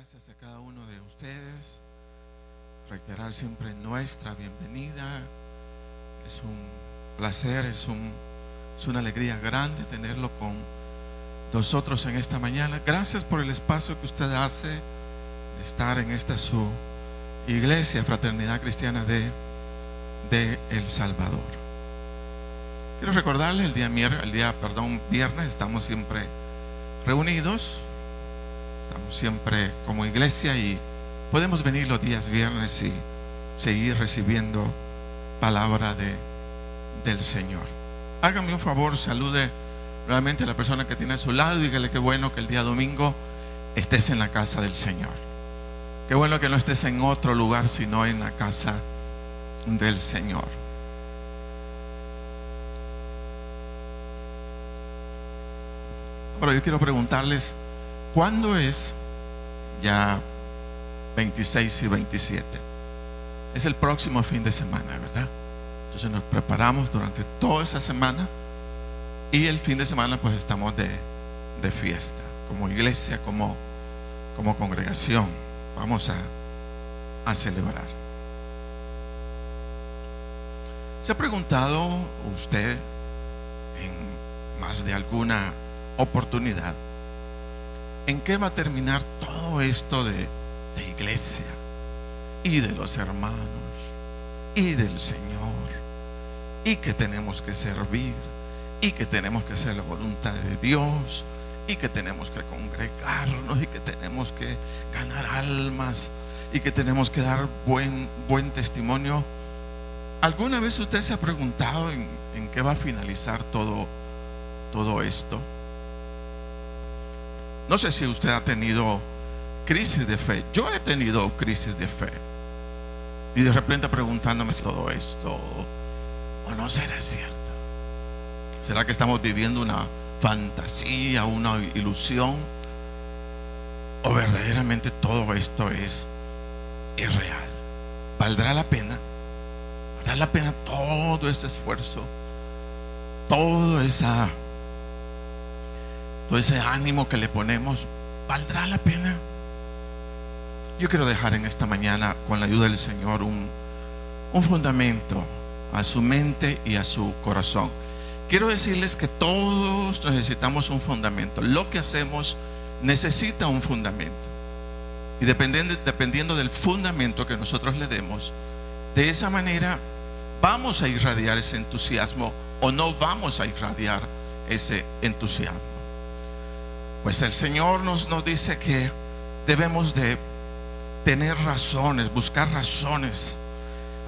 gracias a cada uno de ustedes. Reiterar siempre nuestra bienvenida. Es un placer, es una alegría grande tenerlo con nosotros en esta mañana. Gracias por el espacio que usted hace de estar en esta su iglesia, Fraternidad Cristiana de El Salvador. Quiero recordarles el viernes estamos siempre reunidos, estamos siempre como iglesia y podemos venir los días viernes y seguir recibiendo palabra del Señor. Hágame un favor, salude nuevamente a la persona que tiene a su lado y dígale que bueno que el día domingo estés en la casa del Señor. Qué bueno que no estés en otro lugar sino en la casa del Señor. Ahora yo quiero preguntarles, ¿cuándo es ya 26 y 27? Es el próximo fin de semana, ¿verdad? Entonces nos preparamos durante toda esa semana y el fin de semana pues estamos de fiesta, como iglesia, como congregación. Vamos a celebrar. ¿Se ha preguntado usted en más de alguna oportunidad en qué va a terminar todo esto de iglesia y de los hermanos y del Señor, y que tenemos que servir y que tenemos que hacer la voluntad de Dios y que tenemos que congregarnos y que tenemos que ganar almas y que tenemos que dar buen testimonio? ¿Alguna vez usted se ha preguntado en qué va a finalizar todo esto? No sé si usted ha tenido crisis de fe. Yo he tenido crisis de fe y de repente preguntándome si todo esto o no será cierto. ¿Será que estamos viviendo una fantasía, una ilusión, o verdaderamente todo esto es irreal? ¿Valdrá la pena? ¿Valdrá la pena todo ese esfuerzo, todo ese ánimo que le ponemos? ¿Valdrá la pena? Yo quiero dejar en esta mañana, con la ayuda del Señor, un fundamento a su mente y a su corazón. Quiero decirles que todos necesitamos un fundamento. Lo que hacemos necesita un fundamento. Y dependiendo del fundamento que nosotros le demos, de esa manera vamos a irradiar ese entusiasmo o no vamos a irradiar ese entusiasmo. Pues el Señor nos dice que debemos de tener razones, buscar razones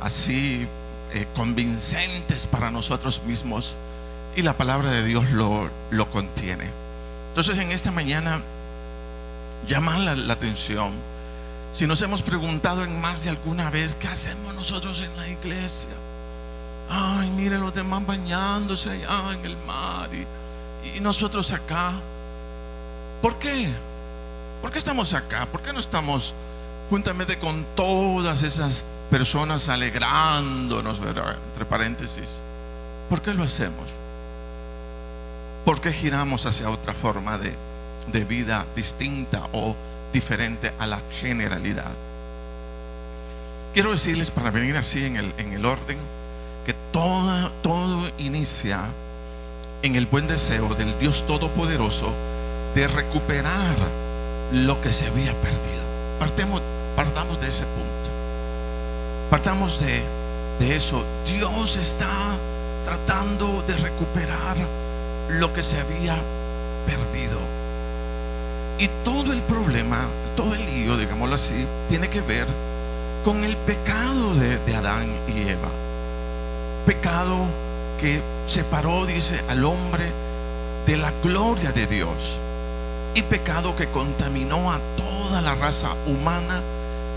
así convincentes para nosotros mismos, y la palabra de Dios lo contiene. Entonces en esta mañana llama la atención si nos hemos preguntado en más de alguna vez: ¿qué hacemos nosotros en la iglesia? Ay, miren los demás bañándose allá en el mar y nosotros acá. ¿Por qué? ¿Por qué estamos acá? ¿Por qué no estamos juntamente con todas esas personas alegrándonos, ¿verdad? Entre paréntesis. ¿Por qué lo hacemos? ¿Por qué giramos hacia otra forma de vida distinta o diferente a la generalidad? Quiero decirles, para venir así en el orden, que todo inicia en el buen deseo del Dios Todopoderoso de recuperar lo que se había perdido. Partamos de ese punto. Partamos de eso. Dios está tratando de recuperar lo que se había perdido. Y todo el problema, todo el lío, digámoslo así, tiene que ver con el pecado de Adán y Eva. Pecado que separó, dice, al hombre de la gloria de Dios. Y pecado que contaminó a toda la raza humana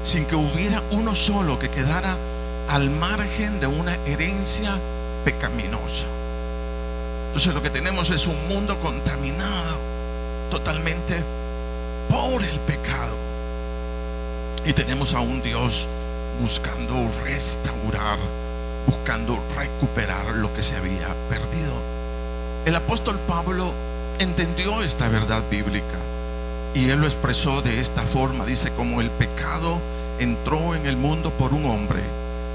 sin que hubiera uno solo que quedara al margen de una herencia pecaminosa. Entonces lo que tenemos es un mundo contaminado totalmente por el pecado, y tenemos a un Dios buscando restaurar, buscando recuperar lo que se había perdido. El apóstol Pablo entendió esta verdad bíblica Y él lo expresó de esta forma. Dice: como el pecado entró en el mundo por un hombre,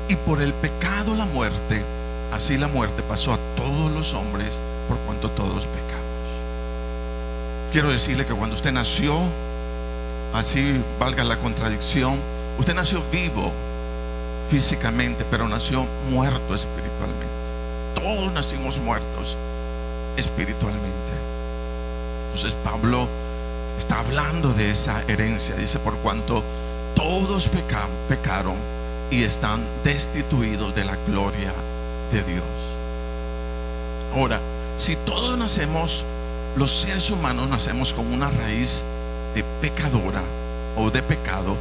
y por el pecado la muerte, así la muerte pasó a todos los hombres, por cuanto todos pecamos. Quiero decirle que cuando usted nació, así valga la contradicción, usted nació vivo físicamente, pero nació muerto espiritualmente. Todos nacimos muertos espiritualmente. Entonces Pablo está hablando de esa herencia. Dice: por cuanto todos pecaron y están destituidos de la gloria de Dios. Ahora, si todos nacemos, los seres humanos nacemos con una raíz de pecadora o de pecado,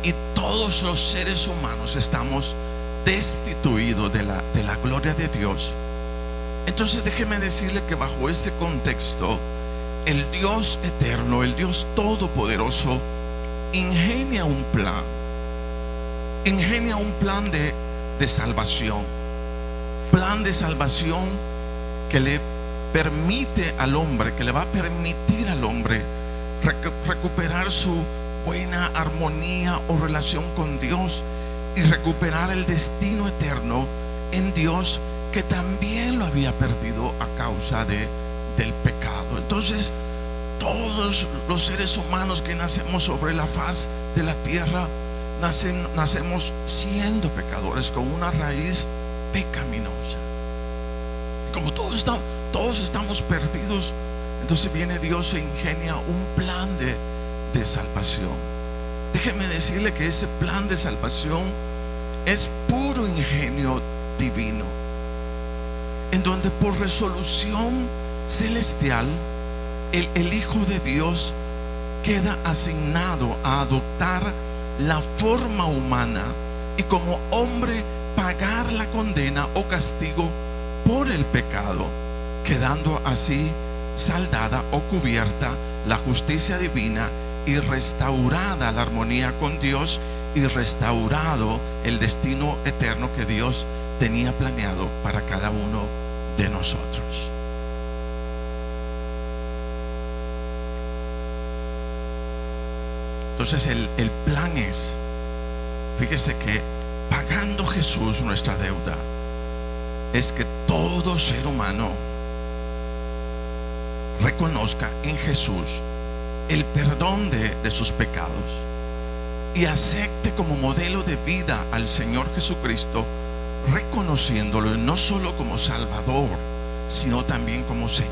y todos los seres humanos estamos destituidos de la gloria de Dios. Entonces déjeme decirle que bajo ese contexto, el Dios eterno, el Dios todopoderoso, ingenia un plan de salvación. Plan de salvación que le permite al hombre, que le va a permitir al hombre recuperar su buena armonía o relación con Dios, y recuperar el destino eterno en Dios, que también lo había perdido a causa del pecado. Entonces, todos los seres humanos que nacemos sobre la faz de la tierra, nacemos siendo pecadores, con una raíz pecaminosa. Y como todos estamos perdidos, entonces viene Dios e ingenia un plan de salvación. Déjeme decirle que ese plan de salvación es puro ingenio divino, en donde por resolución celestial el Hijo de Dios queda asignado a adoptar la forma humana y como hombre pagar la condena o castigo por el pecado, quedando así saldada o cubierta la justicia divina, y restaurada la armonía con Dios, y restaurado el destino eterno que Dios tenía planeado para cada uno de nosotros. Entonces el plan es, fíjese que pagando Jesús nuestra deuda, es que todo ser humano reconozca en Jesús el perdón de sus pecados, y acepte como modelo de vida al Señor Jesucristo, reconociéndolo no solo como Salvador, sino también como Señor.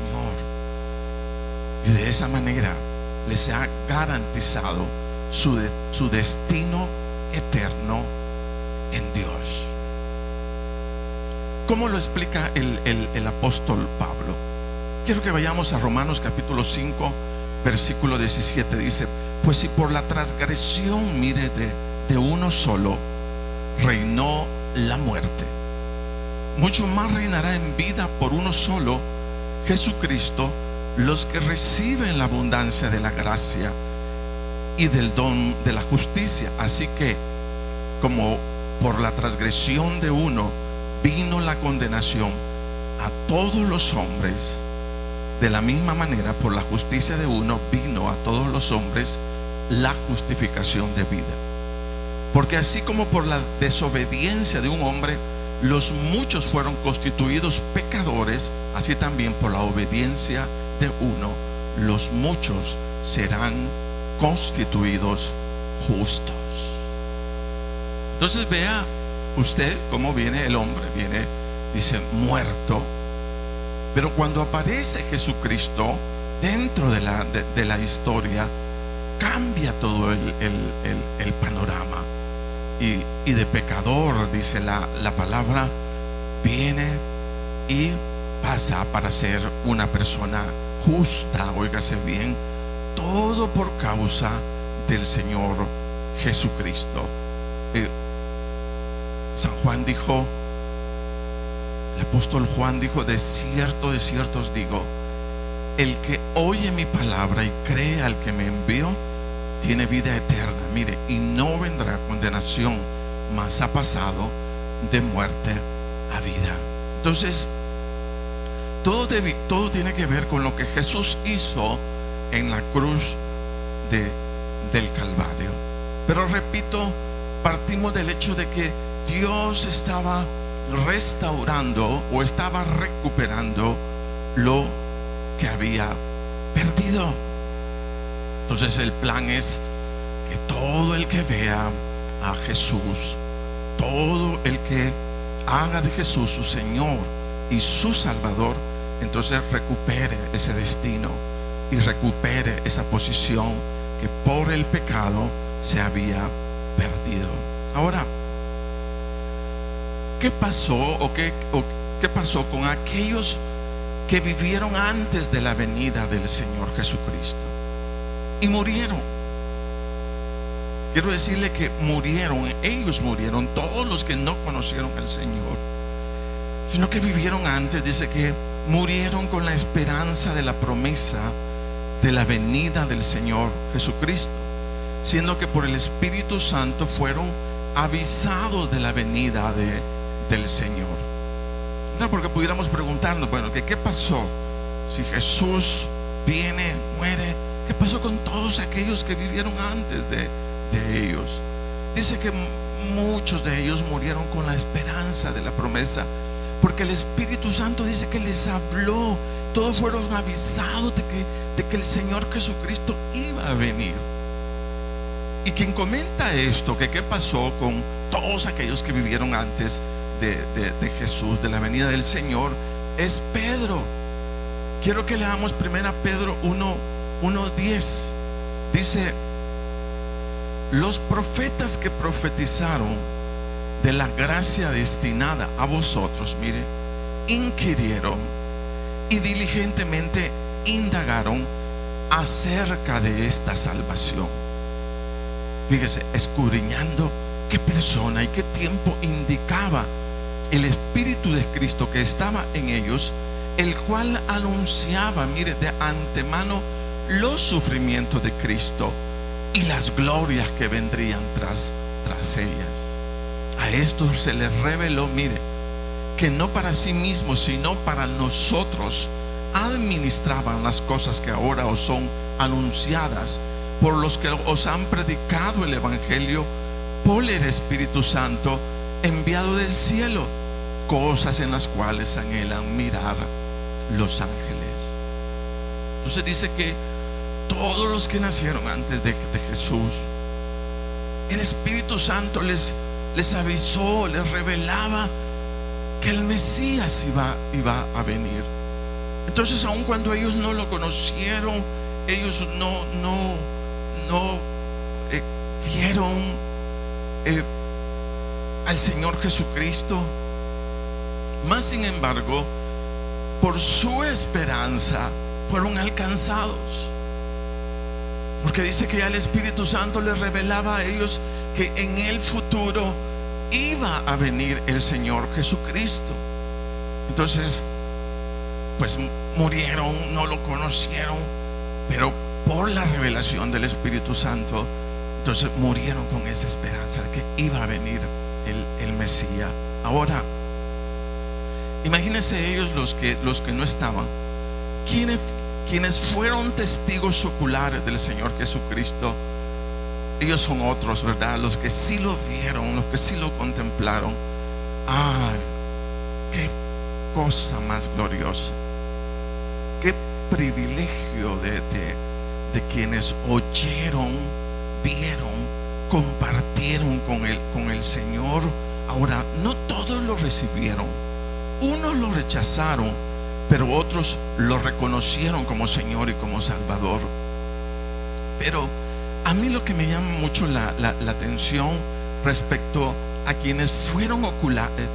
Y de esa manera les ha garantizado su destino eterno en Dios. ¿Cómo lo explica el apóstol Pablo? Quiero que vayamos a Romanos capítulo 5, versículo 17. Dice: pues si por la transgresión, mire, de uno solo reinó la muerte, mucho más reinará en vida por uno solo, Jesucristo, los que reciben la abundancia de la gracia y del don de la justicia. Así que, como por la transgresión de uno vino la condenación a todos los hombres, de la misma manera por la justicia de uno vino a todos los hombres la justificación de vida. Porque así como por la desobediencia de un hombre los muchos fueron constituidos pecadores, así también por la obediencia de uno los muchos serán constituidos justos. Entonces vea usted cómo viene el hombre. Dice muerto, pero cuando aparece Jesucristo dentro de la historia, cambia todo el panorama, y de pecador, dice la palabra, viene y pasa para ser una persona justa. Óigase bien, todo por causa del Señor Jesucristo. San Juan dijo, el apóstol Juan dijo: de cierto os digo, el que oye mi palabra y cree al que me envió tiene vida eterna, mire, y no vendrá condenación, mas ha pasado de muerte a vida. Entonces todo tiene que ver con lo que Jesús hizo en la cruz del Calvario. Pero repito, partimos del hecho de que Dios estaba restaurando o estaba recuperando lo que había perdido. Entonces el plan es que todo el que vea a Jesús, todo el que haga de Jesús su Señor y su Salvador, entonces recupere ese destino y recupere esa posición que por el pecado se había perdido. Ahora, ¿qué pasó o qué pasó con aquellos que vivieron antes de la venida del Señor Jesucristo y murieron? Quiero decirle que ellos murieron, todos los que no conocieron al Señor, sino que vivieron antes. Dice que murieron con la esperanza de la promesa de la venida del Señor Jesucristo, siendo que por el Espíritu Santo fueron avisados de la venida del Señor. No, porque pudiéramos preguntarnos, bueno, ¿qué pasó? Si Jesús viene, muere, ¿qué pasó con todos aquellos que vivieron antes de ellos? Dice que muchos de ellos murieron con la esperanza de la promesa, porque el Espíritu Santo dice que les habló. Todos fueron avisados de que el Señor Jesucristo iba a venir. Y quien comenta esto, que qué pasó con todos aquellos que vivieron antes de Jesús, de la venida del Señor, es Pedro. Quiero que leamos 1 Pedro 1:10. Dice: los profetas que profetizaron de la gracia destinada a vosotros, mire, inquirieron y diligentemente indagaron acerca de esta salvación. Fíjese, escudriñando qué persona y qué tiempo indicaba el Espíritu de Cristo que estaba en ellos, el cual anunciaba, mire, de antemano los sufrimientos de Cristo y las glorias que vendrían tras ellas. A esto se les reveló, mire, que no para sí mismos, sino para nosotros administraban las cosas que ahora os son anunciadas por los que os han predicado el Evangelio por el Espíritu Santo enviado del cielo, cosas en las cuales anhelan mirar los ángeles. Entonces dice que todos los que nacieron antes de Jesús, el Espíritu Santo les avisó, les revelaba que el Mesías iba a venir. Entonces, aun cuando ellos no lo conocieron, ellos no vieron al Señor Jesucristo, más sin embargo, por su esperanza fueron alcanzados. Porque dice que ya el Espíritu Santo les revelaba a ellos que en el futuro iba a venir el Señor Jesucristo. Entonces, pues murieron, no lo conocieron, pero por la revelación del Espíritu Santo, entonces murieron con esa esperanza de que iba a venir el Mesías. Ahora, imagínense ellos, los que no estaban, quienes fueron testigos oculares del Señor Jesucristo. Ellos son otros, ¿verdad? Los que sí lo vieron, los que sí lo contemplaron. Qué cosa más gloriosa, qué privilegio de quienes oyeron, vieron, compartieron con el Señor. Ahora, no todos lo recibieron, unos lo rechazaron, pero otros lo reconocieron como Señor y como Salvador. Pero a mí lo que me llama mucho la atención respecto a quienes fueron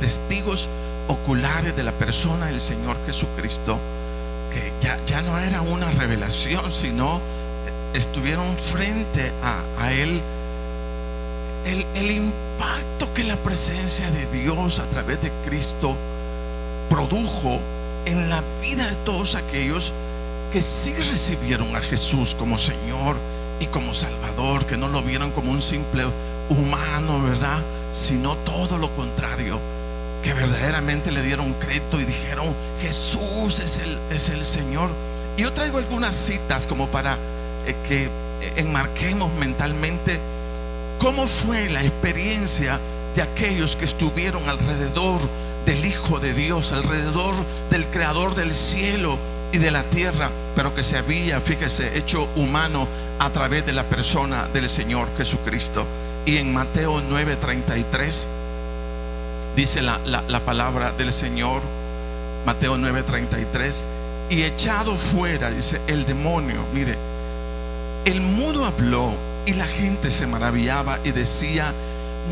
testigos oculares de la persona del Señor Jesucristo, que ya no era una revelación, sino estuvieron frente a Él, el impacto que la presencia de Dios a través de Cristo produjo en la vida de todos aquellos que sí recibieron a Jesús como Señor y como Salvador, que no lo vieron como un simple humano, ¿verdad? Sino todo lo contrario, que verdaderamente le dieron crédito y dijeron: Jesús es el Señor. Y yo traigo algunas citas como para que enmarquemos mentalmente cómo fue la experiencia de aquellos que estuvieron alrededor del Hijo de Dios, alrededor del Creador del cielo y de la tierra, pero que se había, fíjese, hecho humano a través de la persona del Señor Jesucristo. Y en Mateo 9:33 dice la palabra del Señor, Mateo 9:33, y echado fuera, dice, el demonio, mire, el mudo habló y la gente se maravillaba y decía: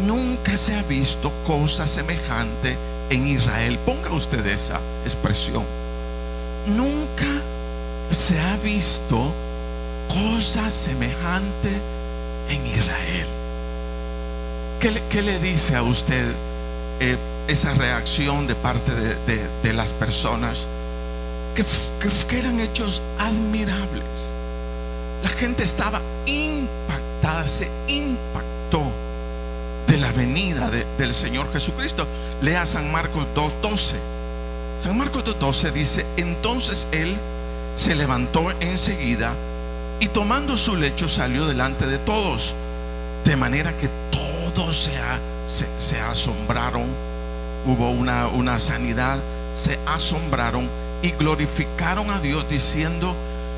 nunca se ha visto cosa semejante en Israel. Ponga usted esa expresión. Nunca se ha visto cosa semejante en Israel. ¿Qué le dice a usted esa reacción de parte de las personas? Que eran hechos admirables. La gente estaba impactada, se impactó de la venida del Señor Jesucristo. Lea San Marcos 2:12. San Marcos 2:12 dice: entonces él se levantó enseguida y tomando su lecho salió delante de todos, de manera que todos se asombraron. Hubo una sanidad, se asombraron y glorificaron a Dios diciendo: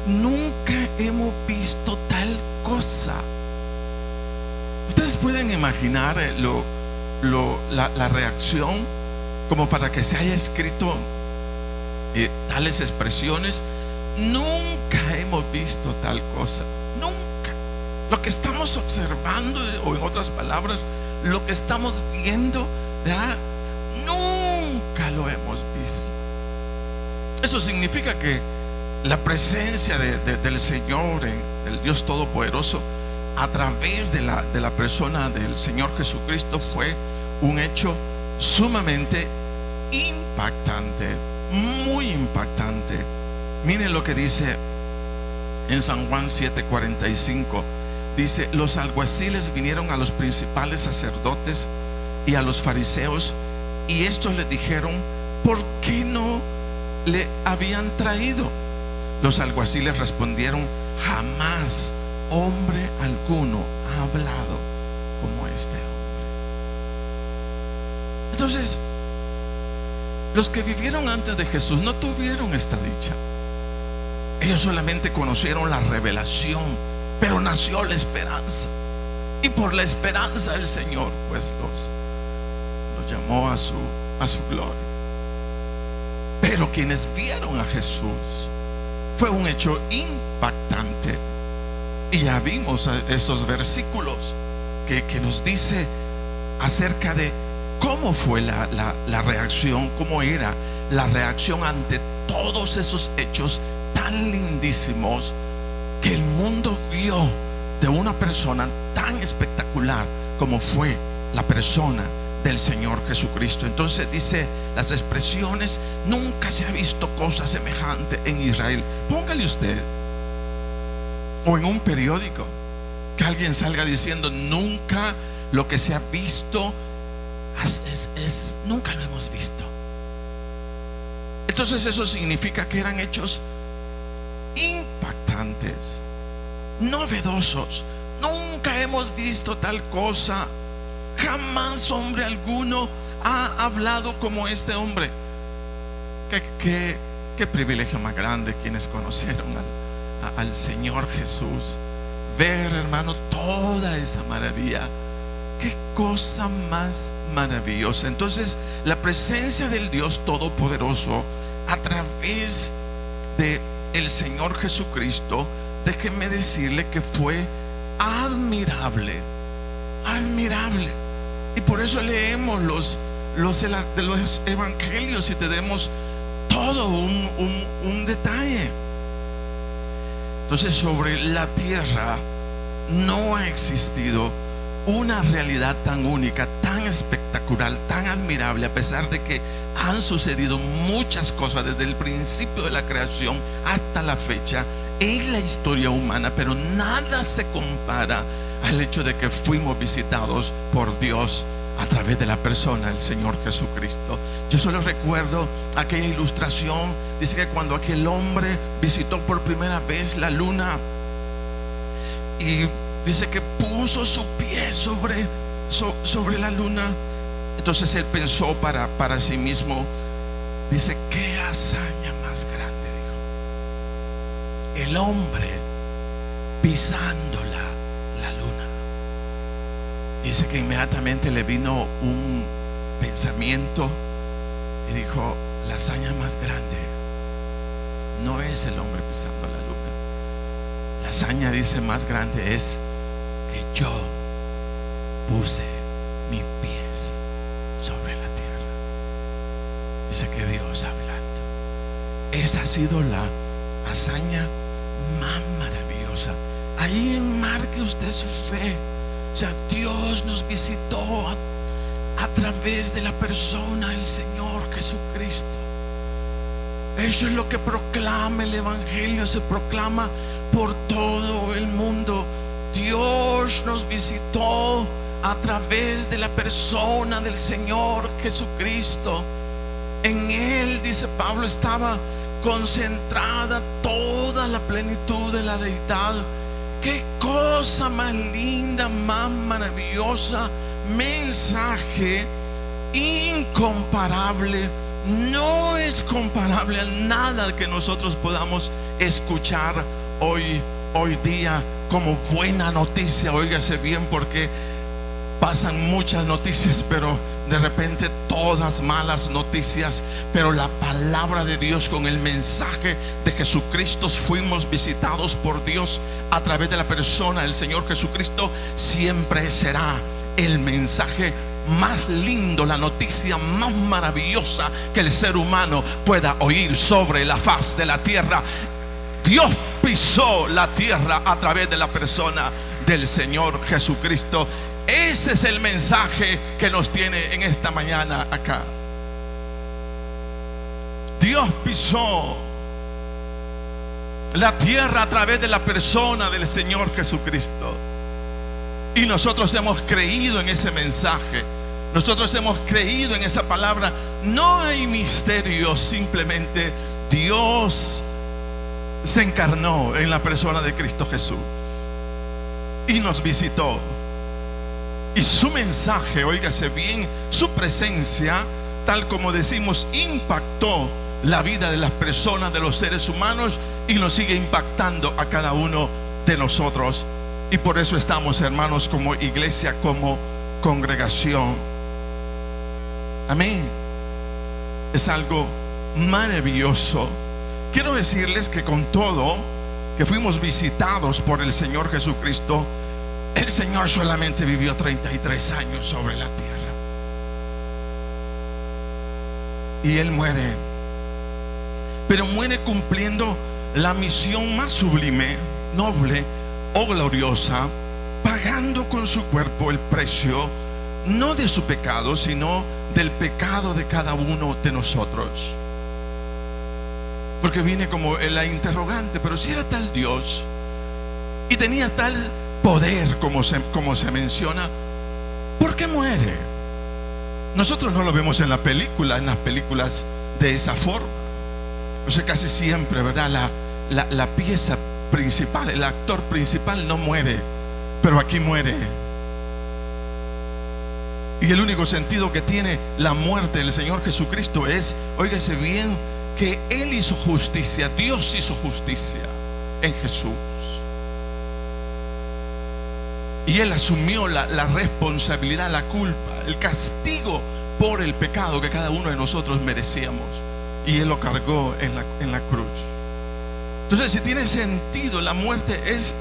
nunca hemos visto tal cosa. Ustedes pueden imaginar la reacción, como para que se haya escrito tales expresiones. Nunca hemos visto tal cosa. Nunca. Lo que estamos observando, o en otras palabras, lo que estamos viendo, ¿verdad? Nunca lo hemos visto. Eso significa que la presencia del Señor, del Dios Todopoderoso, a través de la persona del Señor Jesucristo, fue un hecho sumamente impactante, muy impactante. Miren lo que dice en San Juan 7:45. Dice: los alguaciles vinieron a los principales sacerdotes y a los fariseos, y estos les dijeron: ¿por qué no le habían traído? Los alguaciles respondieron: jamás hombre alguno ha hablado como este hombre. Entonces, los que vivieron antes de Jesús no tuvieron esta dicha. Ellos solamente conocieron la revelación, pero nació la esperanza, y por la esperanza el Señor pues los llamó a su gloria. Pero quienes vieron a Jesús, fue un hecho impactante. Y ya vimos estos versículos que nos dice acerca de cómo fue la reacción, cómo era la reacción ante todos esos hechos tan lindísimos que el mundo vio de una persona tan espectacular como fue la persona del Señor Jesucristo. Entonces dice las expresiones: nunca se ha visto cosa semejante en Israel. Póngale usted, o en un periódico, que alguien salga diciendo: nunca lo que se ha visto nunca lo hemos visto. Entonces eso significa que eran hechos impactantes, novedosos. Nunca hemos visto tal cosa. Jamás hombre alguno ha hablado como este hombre. Qué privilegio más grande quienes conocieron al Señor Jesús. Ver, hermano, toda esa maravilla. Qué cosa más maravillosa. Entonces, la presencia del Dios Todopoderoso a través de el Señor Jesucristo, déjenme decirle que fue admirable. Admirable. Y por eso leemos de los evangelios y tenemos todo un detalle. Entonces, sobre la tierra no ha existido una realidad tan única, tan espectacular, tan admirable, a pesar de que han sucedido muchas cosas desde el principio de la creación hasta la fecha en la historia humana, pero nada se compara al hecho de que fuimos visitados por Dios a través de la persona del Señor Jesucristo. Yo solo recuerdo aquella ilustración. Dice que cuando aquel hombre visitó por primera vez la luna, y dice que puso su pie sobre la luna. Entonces él pensó para sí mismo, dice: qué hazaña más grande, dijo, el hombre pisando la luna. Dice que inmediatamente le vino un pensamiento y dijo: la hazaña más grande no es el hombre pisando la luna. La hazaña, dice, más grande es que yo puse mis pies sobre la tierra. Dice que Dios hablando. Esa ha sido la hazaña más maravillosa. Ahí enmarque usted su fe. O sea, Dios nos visitó a través de la persona del Señor Jesucristo. Eso es lo que proclama el Evangelio. Se proclama por todo el mundo. Dios nos visitó a través de la persona del Señor Jesucristo. En Él, dice Pablo, estaba concentrada toda la plenitud de la deidad. Qué cosa más linda, más maravillosa. Mensaje incomparable. No es comparable a nada que nosotros podamos escuchar hoy día como buena noticia. Óigase bien, porque pasan muchas noticias, pero de repente todas malas noticias. Pero la palabra de Dios, con el mensaje de Jesucristo, fuimos visitados por Dios a través de la persona del Señor Jesucristo, siempre será el mensaje más lindo, la noticia más maravillosa que el ser humano pueda oír sobre la faz de la tierra. Dios pisó la tierra a través de la persona del Señor Jesucristo. Ese es el mensaje que nos tiene en esta mañana acá. Dios pisó la tierra a través de la persona del Señor Jesucristo. Y nosotros hemos creído en ese mensaje. Nosotros hemos creído en esa palabra. No hay misterio, simplemente Dios se encarnó en la persona de Cristo Jesús y nos visitó. Y su mensaje, óigase bien, su presencia, tal como decimos, impactó la vida de las personas, de los seres humanos, y nos sigue impactando a cada uno de nosotros. Y por eso estamos, hermanos, como iglesia, como congregación. Amén. Es algo maravilloso. Quiero decirles que con todo que fuimos visitados por el Señor Jesucristo, el Señor solamente vivió 33 años sobre la tierra. Y Él muere, pero muere cumpliendo la misión más sublime, noble o gloriosa, pagando con su cuerpo el precio, no de su pecado, sino del pecado de cada uno de nosotros. Porque viene como la interrogante: pero si era tal Dios y tenía tal poder como se menciona, ¿por qué muere? Nosotros no lo vemos en las películas de esa forma. O sea, casi siempre, ¿verdad? La pieza principal, el actor principal no muere, pero aquí muere. Y el único sentido que tiene la muerte del Señor Jesucristo es, óigase bien, que Él hizo justicia. Dios hizo justicia en Jesús. Y Él asumió la responsabilidad, la culpa, el castigo por el pecado que cada uno de nosotros merecíamos. Y Él lo cargó en la cruz. Entonces, si tiene sentido, la muerte es,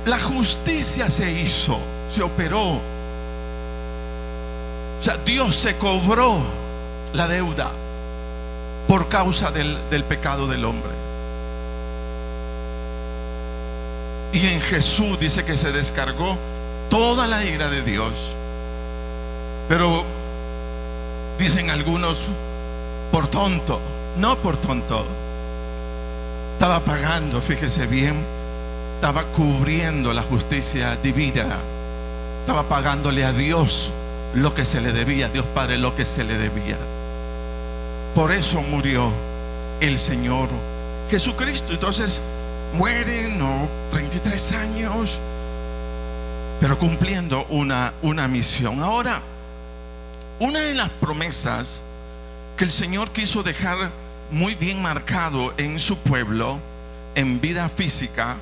la justicia se hizo, se operó. O sea, Dios se cobró la deuda por causa del pecado del hombre. Y en Jesús dice que se descargó toda la ira de Dios. Pero dicen algunos, por tonto. No por tonto. Estaba pagando, fíjese bien, estaba cubriendo la justicia divina. Estaba pagándole a Dios lo que se le debía, Dios Padre lo que se le debía. Por eso murió el Señor Jesucristo. Entonces, mueren, o 33 años, pero cumpliendo una misión. Ahora, una de las promesas que el Señor quiso dejar muy bien marcado en su pueblo, en vida física,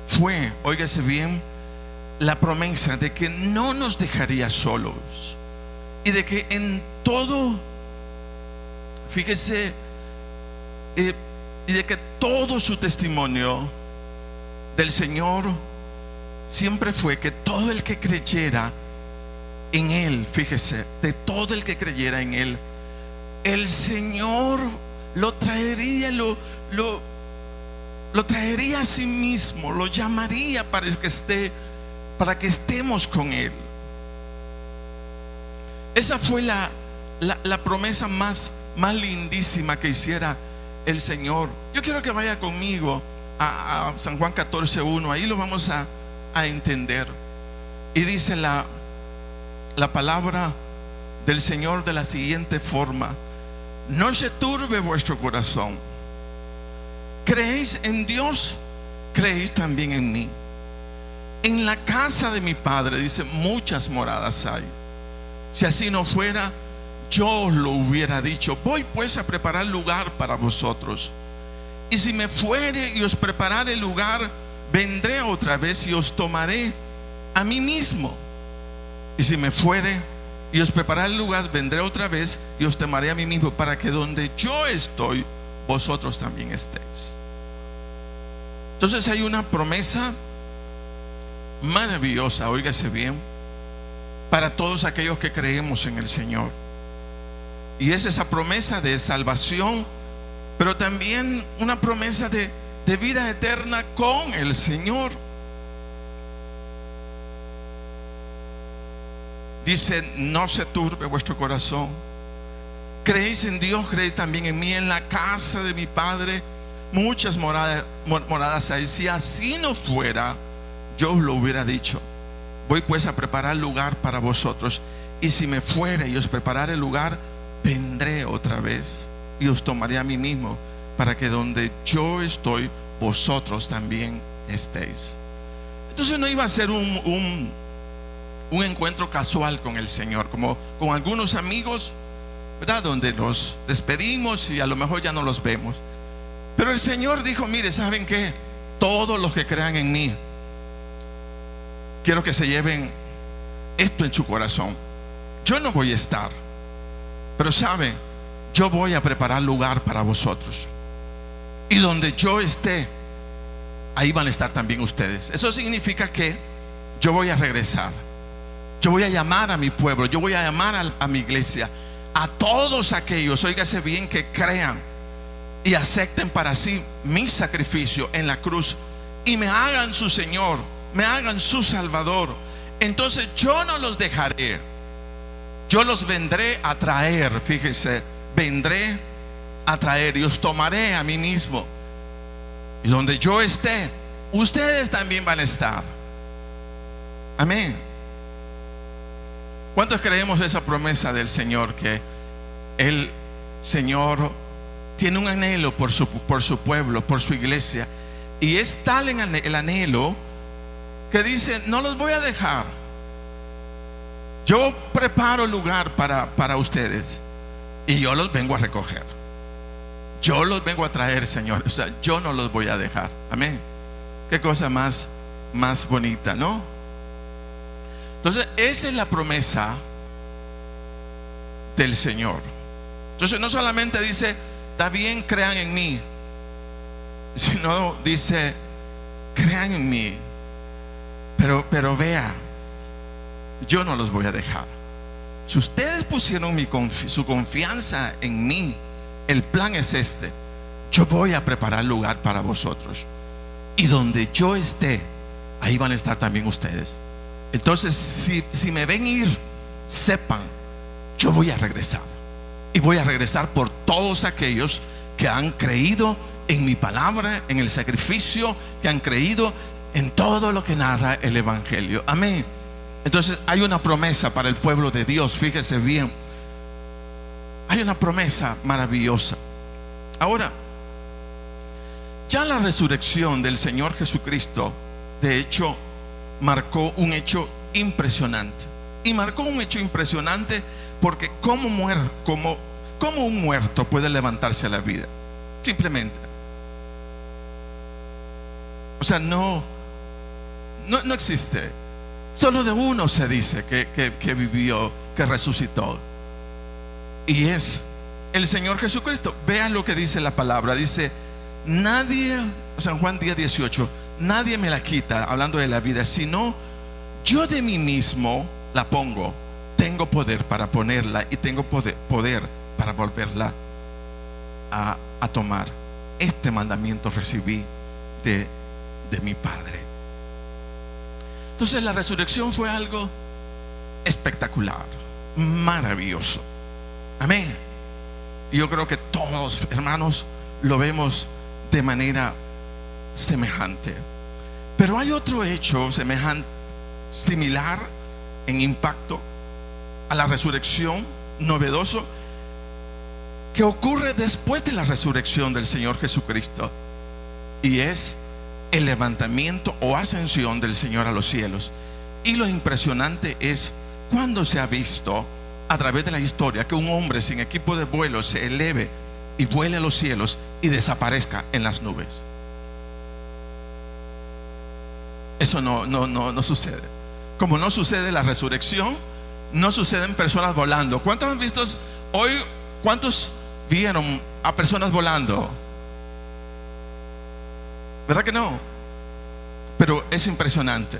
fue, óigase bien, la promesa de que no nos dejaría solos y de que en todo, fíjese, y de que todo su testimonio del Señor siempre fue que todo el que creyera en Él, fíjese, de todo el que creyera en Él, el Señor lo traería, lo traería a sí mismo, lo llamaría para que estemos con Él. Esa fue la promesa más lindísima que hiciera el Señor. Yo quiero que vaya conmigo a San Juan 14:1. Ahí lo vamos a entender. Y dice la palabra del Señor de la siguiente forma: no se turbe vuestro corazón. Creéis en Dios, creéis también en mí. En la casa de mi Padre, dice, muchas moradas hay. Si así no fuera, yo os lo hubiera dicho. Voy pues a preparar lugar para vosotros. Y si me fuere y os preparare lugar, vendré otra vez y os tomaré a mí mismo. Y si me fuere y os preparare lugar, vendré otra vez y os tomaré a mí mismo, para que donde yo estoy, vosotros también estéis. Entonces hay una promesa maravillosa, óigase bien, para todos aquellos que creemos en el Señor. Y es esa promesa de salvación, pero también una promesa de vida eterna con el Señor. Dice: no se turbe vuestro corazón. Creéis en Dios, creéis también en mí. En la casa de mi Padre muchas moradas hay. Si así no fuera, yo os lo hubiera dicho. Voy pues a preparar lugar para vosotros. Y si me fuere y os preparare el lugar, vendré otra vez y os tomaré a mí mismo, para que donde yo estoy, vosotros también estéis. Entonces no iba a ser un encuentro casual con el Señor, como con algunos amigos, ¿verdad?, donde nos despedimos y a lo mejor ya no los vemos. Pero el Señor dijo: mire, ¿saben qué? Todos los que crean en mí, quiero que se lleven esto en su corazón. Yo no voy a estar, pero saben, yo voy a preparar lugar para vosotros. Y donde yo esté, ahí van a estar también ustedes. Eso significa que yo voy a regresar. Yo voy a llamar a mi pueblo, yo voy a llamar a mi iglesia, a todos aquellos, óigase bien, que crean y acepten para sí mi sacrificio en la cruz y me hagan su Señor, me hagan su Salvador. Entonces yo no los dejaré, yo los vendré a traer. Fíjese, vendré a traer y os tomaré a mí mismo. Y donde yo esté, ustedes también van a estar. Amén. ¿Cuántos creemos esa promesa del Señor? Que el Señor tiene un anhelo por su pueblo, por su iglesia. Y es tal el anhelo que dice: no los voy a dejar. Yo preparo lugar para ustedes y yo los vengo a recoger. Yo los vengo a traer, Señor. O sea, yo no los voy a dejar. Amén. Qué cosa más bonita, ¿no? Entonces esa es la promesa del Señor. Entonces no solamente dice: está bien, crean en mí, sino dice: crean en mí, pero vea, yo no los voy a dejar. Si ustedes pusieron su confianza en mí, el plan es este: yo voy a preparar lugar para vosotros, y donde yo esté, ahí van a estar también ustedes. Entonces si me ven ir, sepan, yo voy a regresar. Y voy a regresar por todos aquellos que han creído en mi palabra, en el sacrificio, que han creído en todo lo que narra el Evangelio. Amén. Entonces hay una promesa para el pueblo de Dios. Fíjese bien, hay una promesa maravillosa. Ahora, Ya la resurrección del Señor Jesucristo, de hecho, marcó un hecho impresionante. Y marcó un hecho impresionante porque como un muerto puede levantarse a la vida. Simplemente. O sea, no existe. Solo de uno se dice que vivió, que resucitó. Y es el Señor Jesucristo. Vean lo que dice la palabra. Dice: nadie, San Juan 10:18, nadie me la quita, hablando de la vida, sino yo de mí mismo la pongo. Tengo poder para ponerla y tengo poder para volverla a tomar. Este mandamiento recibí de mi Padre. Entonces la resurrección fue algo espectacular, maravilloso. Amén. Y yo creo que todos, hermanos, lo vemos de manera semejante. Pero hay otro hecho semejante, similar en impacto a la resurrección, novedoso, que ocurre después de la resurrección del Señor Jesucristo, y es el levantamiento o ascensión del Señor a los cielos. Y lo impresionante es cuando se ha visto a través de la historia que un hombre sin equipo de vuelo se eleve y vuele a los cielos y desaparezca en las nubes. Eso no sucede. Como no sucede la resurrección, no suceden personas volando. ¿Cuántos han visto hoy? ¿Cuántos vieron a personas volando? ¿Verdad que no? Pero es impresionante.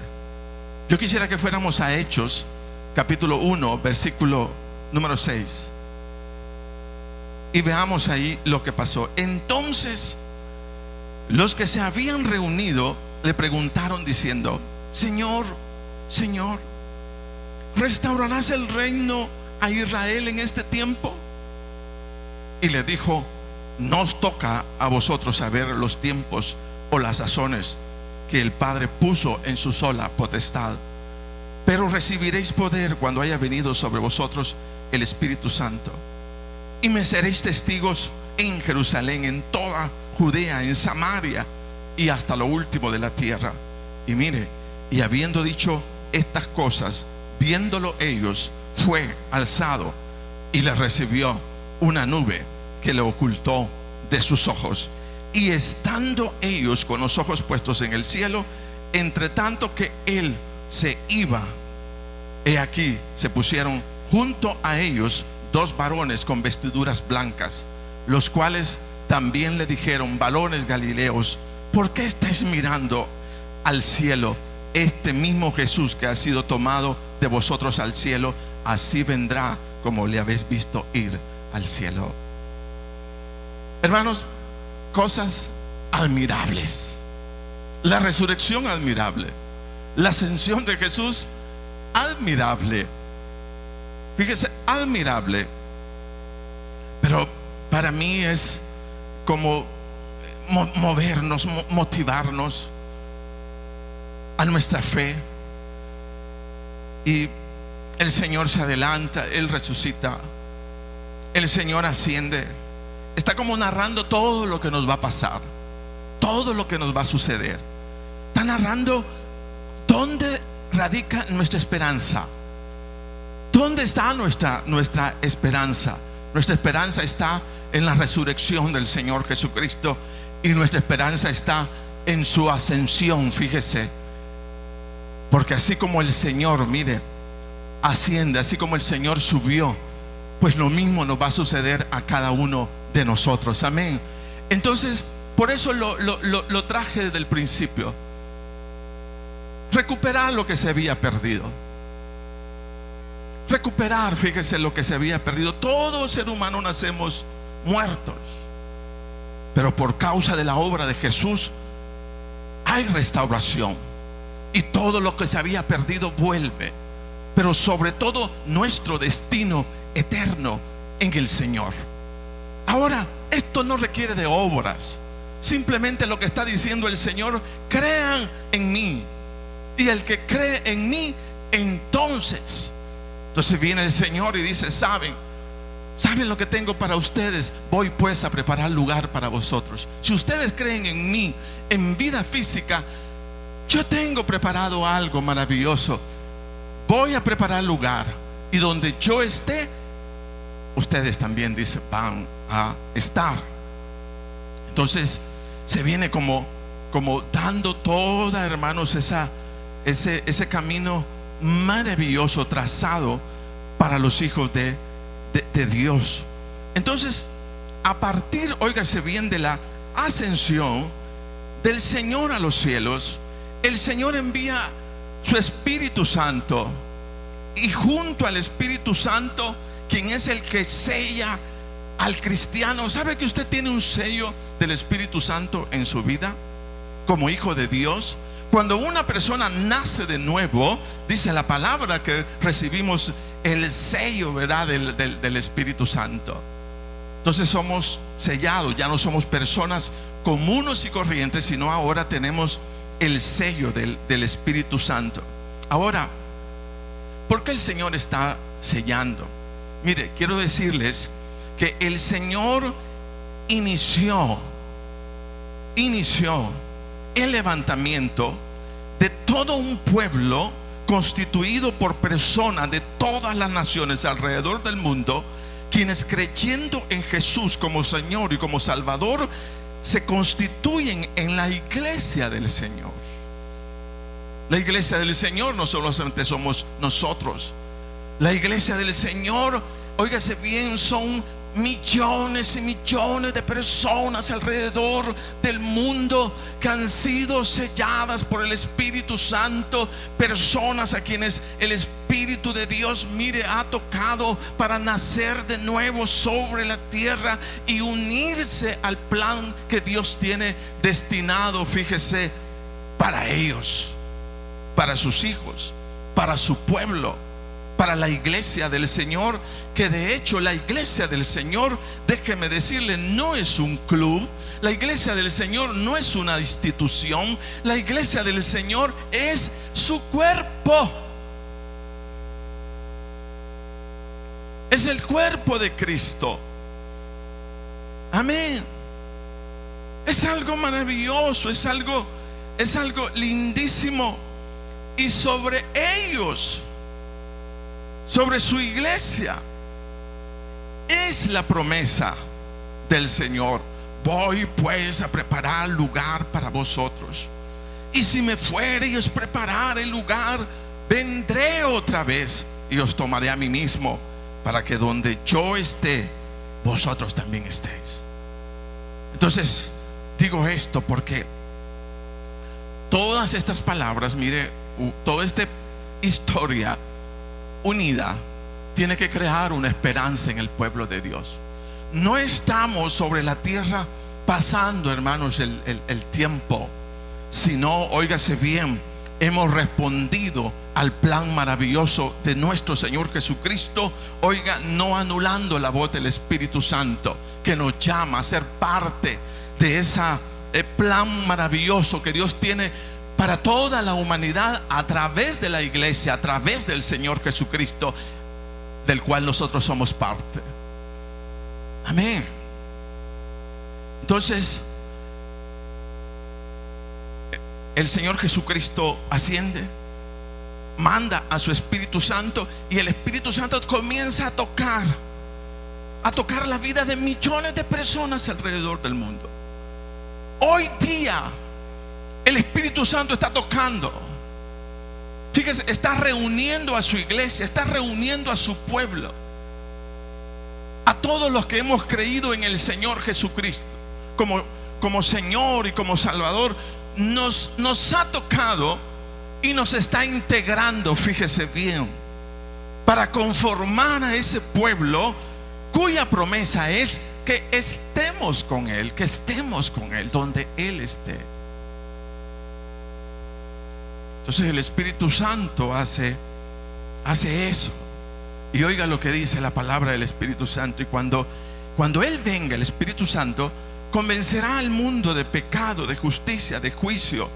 Yo quisiera que fuéramos a Hechos capítulo 1, versículo número 6, y veamos ahí lo que pasó. Entonces los que se habían reunido le preguntaron diciendo: Señor, Señor, ¿restaurarás el reino a Israel en este tiempo? Y le dijo: no os toca a vosotros saber los tiempos o las sazones que el Padre puso en su sola potestad, pero recibiréis poder cuando haya venido sobre vosotros el Espíritu Santo, y me seréis testigos en Jerusalén, en toda Judea, en Samaria y hasta lo último de la tierra. Y mire, y habiendo dicho estas cosas, viéndolo ellos, fue alzado y le recibió una nube que le ocultó de sus ojos. Y estando ellos con los ojos puestos en el cielo, entre tanto que él se iba, he aquí se pusieron junto a ellos dos varones con vestiduras blancas, los cuales también le dijeron: varones galileos, ¿por qué estáis mirando al cielo? Este mismo Jesús que ha sido tomado de vosotros al cielo, así vendrá como le habéis visto ir al cielo. Hermanos, cosas admirables. La resurrección admirable, la ascensión de Jesús admirable. Fíjese, admirable. Pero para mí es como movernos, motivarnos a nuestra fe. Y el Señor se adelanta, Él resucita, el Señor asciende. Está como narrando todo lo que nos va a pasar, todo lo que nos va a suceder. Está narrando dónde radica nuestra esperanza. ¿Dónde está nuestra esperanza? Nuestra esperanza está en la resurrección del Señor Jesucristo, y nuestra esperanza está en su ascensión. Fíjese, porque así como el Señor, mire, asciende, así como el Señor subió, pues lo mismo nos va a suceder a cada uno de nosotros. Amén. Entonces, por eso lo traje desde el principio. Recuperar lo que se había perdido. Recuperar, fíjese, lo que se había perdido. Todo ser humano nacemos muertos, pero por causa de la obra de Jesús hay restauración, y todo lo que se había perdido vuelve. Pero sobre todo nuestro destino eterno en el Señor. Ahora, esto no requiere de obras. Simplemente lo que está diciendo el Señor: crean en mí, y el que cree en mí, entonces viene el Señor y dice: saben, ¿saben lo que tengo para ustedes? Voy pues a preparar lugar para vosotros. Si ustedes creen en mí, en vida física, yo tengo preparado algo maravilloso. Voy a preparar lugar, y donde yo esté, ustedes también, dice, van a estar. Entonces se viene como dando toda, hermanos, ese camino maravilloso trazado para los hijos de Dios. Entonces, a partir, óigase bien, de la ascensión del Señor a los cielos, el Señor envía su Espíritu Santo, y junto al Espíritu Santo, quien es el que sella al cristiano. ¿Sabe que usted tiene un sello del Espíritu Santo en su vida como hijo de Dios? Cuando una persona nace de nuevo, dice la palabra que recibimos el sello, ¿verdad?, del Espíritu Santo. Entonces somos sellados, ya no somos personas comunes y corrientes, sino ahora tenemos el sello del Espíritu Santo. Ahora, ¿por qué el Señor está sellando? Mire, quiero decirles que el Señor inició el levantamiento de todo un pueblo constituido por personas de todas las naciones alrededor del mundo, quienes, creyendo en Jesús como Señor y como Salvador, se constituyen en la iglesia del Señor. La iglesia del Señor no solamente somos nosotros. La iglesia del Señor, óigase bien, son millones y millones de personas alrededor del mundo que han sido selladas por el Espíritu Santo, personas a quienes el Espíritu de Dios, mire, ha tocado para nacer de nuevo sobre la tierra y unirse al plan que Dios tiene destinado, fíjese, para ellos, para sus hijos, para su pueblo, para la iglesia del Señor. Que de hecho la iglesia del Señor, déjeme decirle, no es un club. La iglesia del Señor no es una institución. La iglesia del Señor es su cuerpo. Es el cuerpo de Cristo. Amén. Es algo maravilloso, es algo lindísimo. Y sobre ellos, sobre su iglesia, es la promesa del Señor: voy pues a preparar lugar para vosotros, y si me fuere y os preparare el lugar, vendré otra vez y os tomaré a mí mismo, para que donde yo esté, vosotros también estéis. Entonces digo esto porque todas estas palabras, mire, toda esta historia unida tiene que crear una esperanza en el pueblo de Dios. No estamos sobre la tierra pasando, hermanos, el tiempo, sino, óigase bien, hemos respondido al plan maravilloso de nuestro Señor Jesucristo. Oiga, no anulando la voz del Espíritu Santo, que nos llama a ser parte de ese plan maravilloso que Dios tiene para toda la humanidad a través de la iglesia, a través del Señor Jesucristo, del cual nosotros somos parte. Amén. Entonces, el Señor Jesucristo asciende, manda a su Espíritu Santo, y el Espíritu Santo comienza a tocar la vida de millones de personas alrededor del mundo. Hoy día el Espíritu Santo está tocando. Fíjese, está reuniendo a su iglesia, está reuniendo a su pueblo, a todos los que hemos creído en el Señor Jesucristo como Señor y como Salvador. Nos ha tocado y nos está integrando, fíjese bien, para conformar a ese pueblo cuya promesa es que estemos con Él, donde Él esté. Entonces el Espíritu Santo hace eso. Y oiga lo que dice la palabra del Espíritu Santo: y cuando Él venga, el Espíritu Santo convencerá al mundo de pecado, de justicia, de juicio.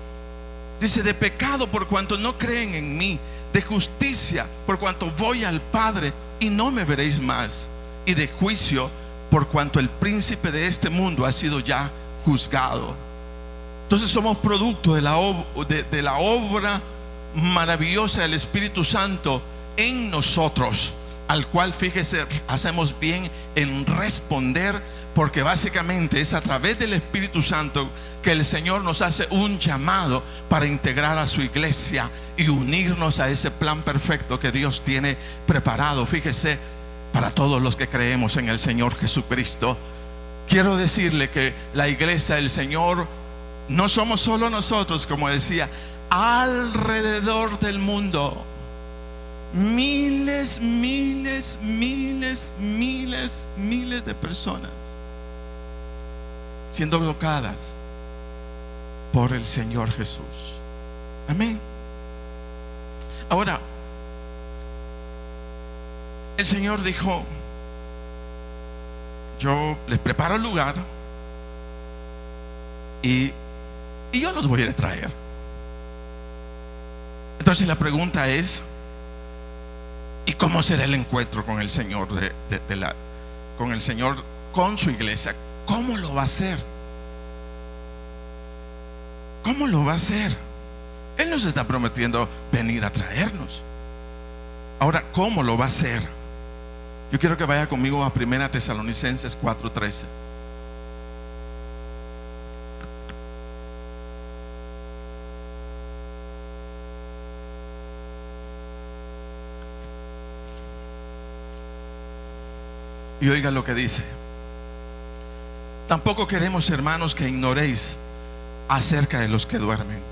Dice: de pecado, por cuanto no creen en mí; de justicia, por cuanto voy al Padre y no me veréis más; y de juicio, por cuanto el príncipe de este mundo ha sido ya juzgado. Entonces somos producto de la obra maravillosa del Espíritu Santo en nosotros, al cual, fíjese, hacemos bien en responder, porque básicamente es a través del Espíritu Santo que el Señor nos hace un llamado para integrar a su iglesia y unirnos a ese plan perfecto que Dios tiene preparado, fíjese, para todos los que creemos en el Señor Jesucristo. Quiero decirle que la iglesia del Señor no somos solo nosotros, como decía, alrededor del mundo miles de personas siendo tocadas por el Señor Jesús. Amén. Ahora, el Señor dijo: yo les preparo el lugar y yo los voy a ir a traer. Entonces la pregunta es: ¿y cómo será el encuentro con el Señor con el Señor, con su iglesia? ¿Cómo lo va a hacer? ¿Cómo lo va a hacer? Él nos está prometiendo venir a traernos. Ahora, ¿cómo lo va a hacer? Yo quiero que vaya conmigo a 1 Tesalonicenses 4:13. Y oiga lo que dice: tampoco queremos, hermanos, que ignoréis acerca de los que duermen.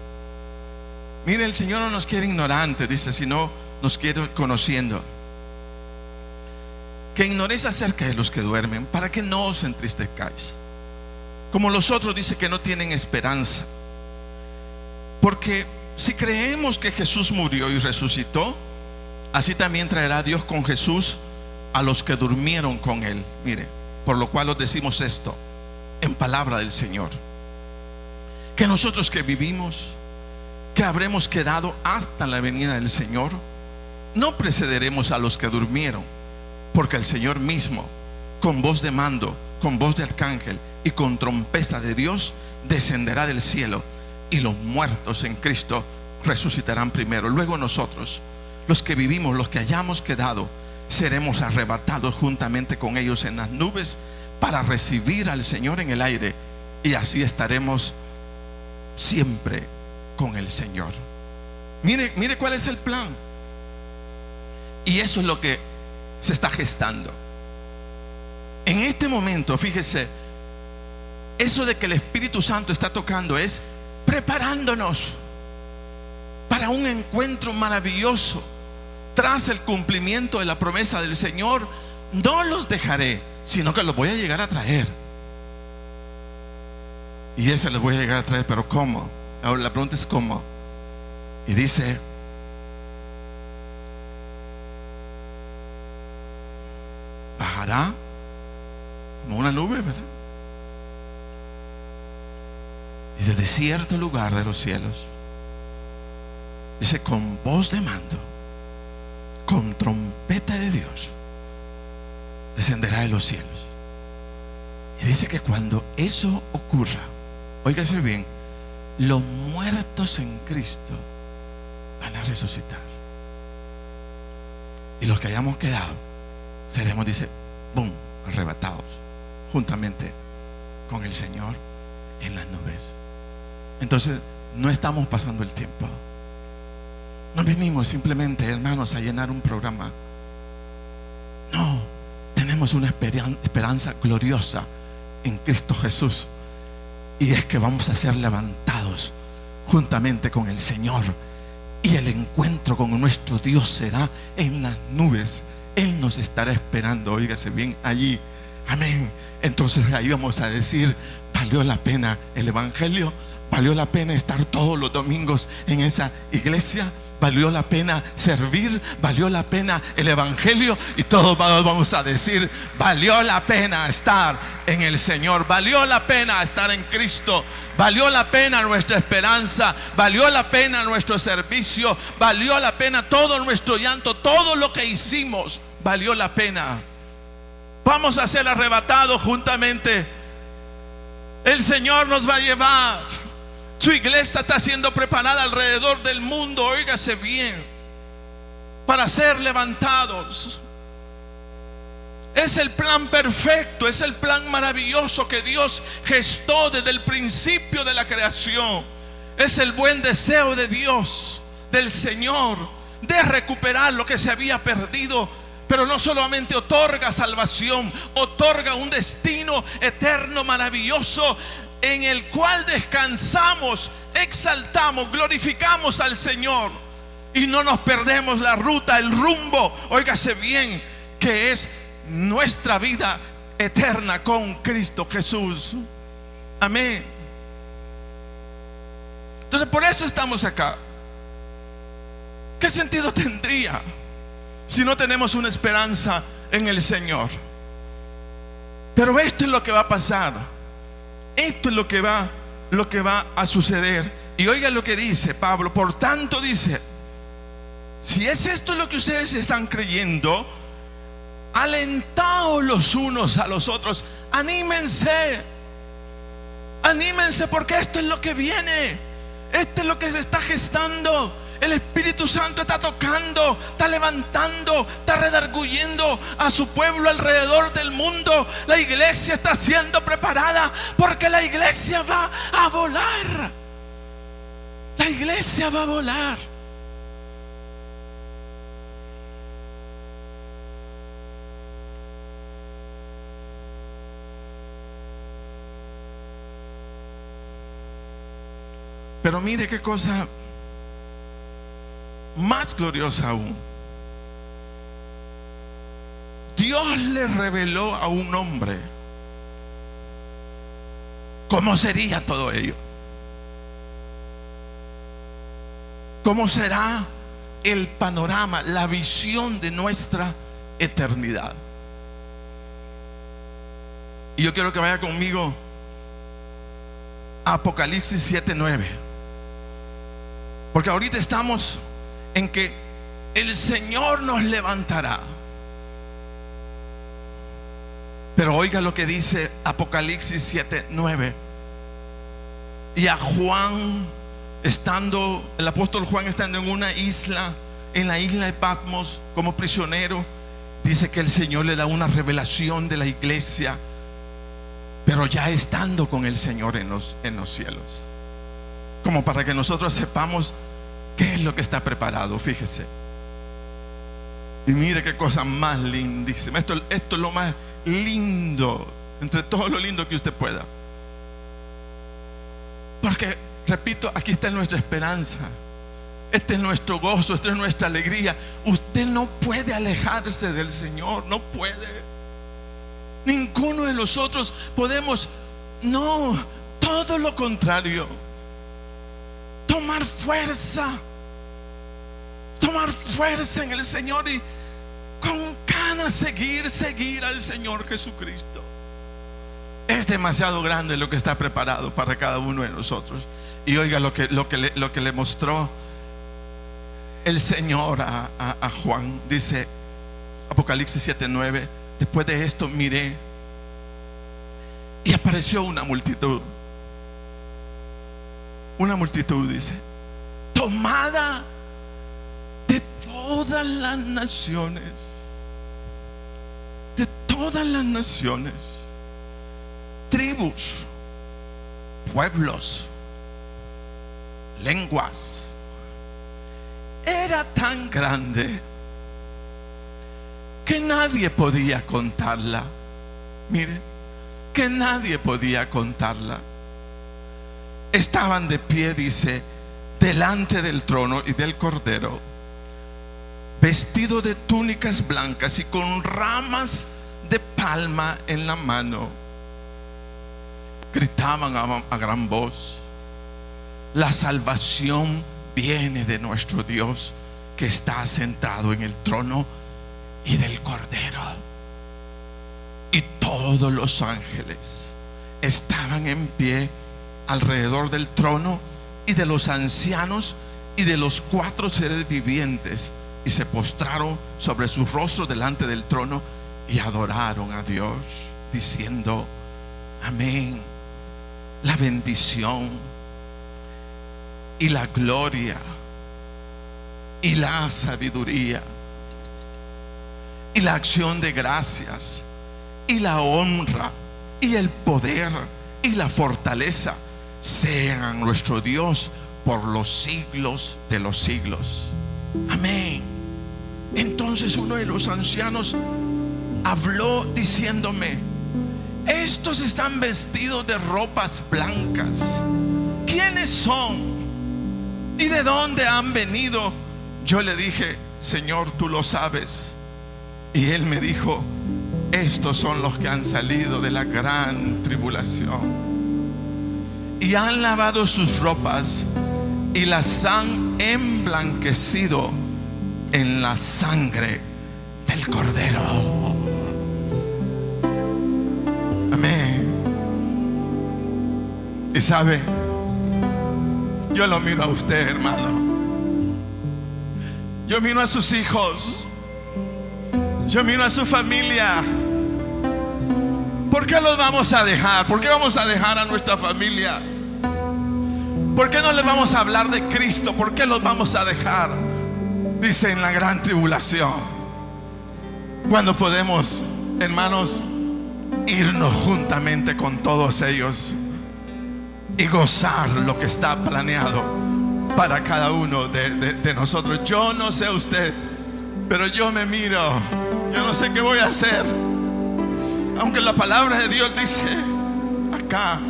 Mire, el Señor no nos quiere ignorantes, dice, sino nos quiere conociendo. Que ignoréis acerca de los que duermen, para que no os entristezcáis, como los otros, dice, que no tienen esperanza. Porque si creemos que Jesús murió y resucitó, así también traerá Dios con Jesús a los que durmieron con él. Mire, por lo cual os decimos esto en palabra del Señor, que nosotros que vivimos, que habremos quedado hasta la venida del Señor, no precederemos a los que durmieron, porque el Señor mismo, con voz de mando, con voz de arcángel y con trompeta de Dios, descenderá del cielo, y los muertos en Cristo resucitarán primero. Luego nosotros, los que vivimos, los que hayamos quedado, seremos arrebatados juntamente con ellos en las nubes para recibir al Señor en el aire, y así estaremos siempre con el Señor. Mire cuál es el plan. Y eso es lo que se está gestando en este momento. Fíjese, eso de que el Espíritu Santo está tocando es preparándonos para un encuentro maravilloso. Tras el cumplimiento de la promesa del Señor, no los dejaré, sino que los voy a llegar a traer. Y ese los voy a llegar a traer, pero ¿cómo? Ahora la pregunta es ¿cómo? Y dice: bajará como una nube, ¿verdad? Y desde cierto lugar de los cielos, dice, con voz de mando, con trompeta de Dios, descenderá de los cielos. Y dice que cuando eso ocurra, óigase bien, los muertos en Cristo van a resucitar, y los que hayamos quedado seremos, dice, boom, arrebatados juntamente con el Señor en las nubes. Entonces no estamos pasando el tiempo. No venimos simplemente, hermanos, a llenar un programa. No, tenemos una esperanza gloriosa en Cristo Jesús, y es que vamos a ser levantados juntamente con el Señor, y el encuentro con nuestro Dios será en las nubes. Él nos estará esperando, óigase bien, allí. Amén. Entonces ahí vamos a decir: valió la pena el Evangelio, valió la pena estar todos los domingos en esa iglesia, valió la pena servir, valió la pena el Evangelio, y todos vamos a decir: valió la pena estar en el Señor, valió la pena estar en Cristo, valió la pena nuestra esperanza, valió la pena nuestro servicio, valió la pena todo nuestro llanto, todo lo que hicimos, valió la pena. Vamos a ser arrebatados juntamente. El Señor nos va a llevar. Su iglesia está siendo preparada alrededor del mundo, óigase bien, para ser levantados. Es el plan perfecto, es el plan maravilloso que Dios gestó desde el principio de la creación. Es el buen deseo de Dios, del Señor, de recuperar lo que se había perdido. Pero no solamente otorga salvación, otorga un destino eterno maravilloso en el cual descansamos, exaltamos, glorificamos al Señor y no nos perdemos la ruta, el rumbo, óigase bien, que es nuestra vida eterna con Cristo Jesús. Amén. Entonces, por eso estamos acá. ¿Qué sentido tendría si no tenemos una esperanza en el Señor? Pero esto es lo que va a pasar. Esto es lo que va a suceder. Y oiga lo que dice Pablo. Por tanto dice, si es esto lo que ustedes están creyendo, alentaos los unos a los otros. Anímense. Anímense, porque esto es lo que viene. Esto es lo que se está gestando. El Espíritu Santo está tocando, está levantando, está redarguyendo a su pueblo alrededor del mundo. La iglesia está siendo preparada, porque la iglesia va a volar. La iglesia va a volar. Pero mire qué cosa más gloriosa aún. Dios le reveló a un hombre cómo sería todo ello, cómo será el panorama, la visión de nuestra eternidad. Y yo quiero que vaya conmigo a Apocalipsis 7:9, porque ahorita estamos en que el Señor nos levantará. Pero oiga lo que dice Apocalipsis 7:9. Y a Juan, el apóstol Juan estando en una isla, en la isla de Patmos, como prisionero, dice que el Señor le da una revelación de la iglesia, pero ya estando con el Señor en los cielos, como para que nosotros sepamos qué es lo que está preparado. Fíjese. Y mire qué cosa más lindísima. Esto es lo más lindo, entre todo lo lindo que usted pueda. Porque, repito, aquí está nuestra esperanza. Este es nuestro gozo, esta es nuestra alegría. Usted no puede alejarse del Señor, no puede. Ninguno de nosotros podemos, no, todo lo contrario. Tomar fuerza en el Señor y con ganas seguir al Señor Jesucristo. Es demasiado grande lo que está preparado para cada uno de nosotros. Y oiga lo que le mostró el Señor a Juan. Dice Apocalipsis 7:9: después de esto miré y apareció una multitud, dice, tomada de todas las naciones, tribus, pueblos, lenguas. Era tan grande que nadie podía contarla. Mire, que nadie podía contarla. Estaban de pie, dice, delante del trono y del Cordero, vestidos de túnicas blancas y con ramas de palma en la mano. Gritaban a gran voz: la salvación viene de nuestro Dios, que está sentado en el trono y del Cordero. Y todos los ángeles estaban en pie alrededor del trono y de los ancianos y de los 4 seres vivientes, y se postraron sobre sus rostros delante del trono y adoraron a Dios, diciendo: amén. La bendición y la gloria y la sabiduría y la acción de gracias y la honra y el poder y la fortaleza sean a nuestro Dios por los siglos de los siglos. Amén. Entonces uno de los ancianos habló diciéndome: estos están vestidos de ropas blancas. ¿Quiénes son? ¿Y de dónde han venido? Yo le dije: Señor, tú lo sabes. Y él me dijo: estos son los que han salido de la gran tribulación y han lavado sus ropas y las han emblanquecido en la sangre del Cordero. Amén. Y sabe, yo lo miro a usted, hermano. Yo miro a sus hijos. Yo miro a su familia. ¿Por qué los vamos a dejar? ¿Por qué vamos a dejar a nuestra familia? ¿Por qué no les vamos a hablar de Cristo? ¿Por qué los vamos a dejar? Dice, en la gran tribulación, cuando podemos, hermanos, irnos juntamente con todos ellos y gozar lo que está planeado para cada uno de nosotros. Yo no sé usted, pero yo me miro. Yo no sé qué voy a hacer, aunque la palabra de Dios dice acá,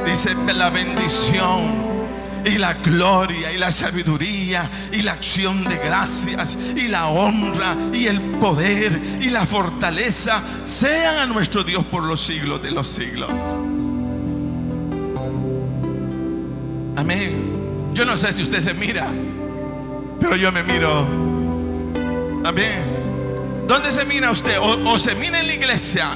dice: la bendición y la gloria y la sabiduría y la acción de gracias y la honra y el poder y la fortaleza sean a nuestro Dios por los siglos de los siglos. Amén. Yo no sé si usted se mira, pero yo me miro. Amén. ¿Dónde se mira usted? O se mira en la iglesia,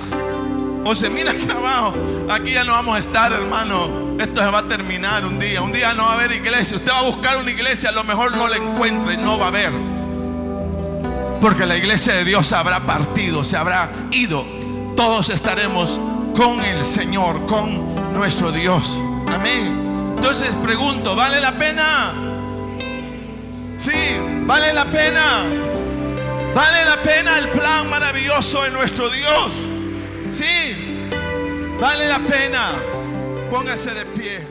o se mira acá abajo. Aquí ya no vamos a estar, hermano. Esto se va a terminar un día. Un día no va a haber iglesia. Usted va a buscar una iglesia, a lo mejor no la encuentre, no va a haber, porque la iglesia de Dios habrá partido, se habrá ido. Todos estaremos con el Señor, con nuestro Dios. Amén. Entonces pregunto, ¿vale la pena? Sí, vale la pena. Vale la pena el plan maravilloso de nuestro Dios. Sí, vale la pena. Póngase de pie.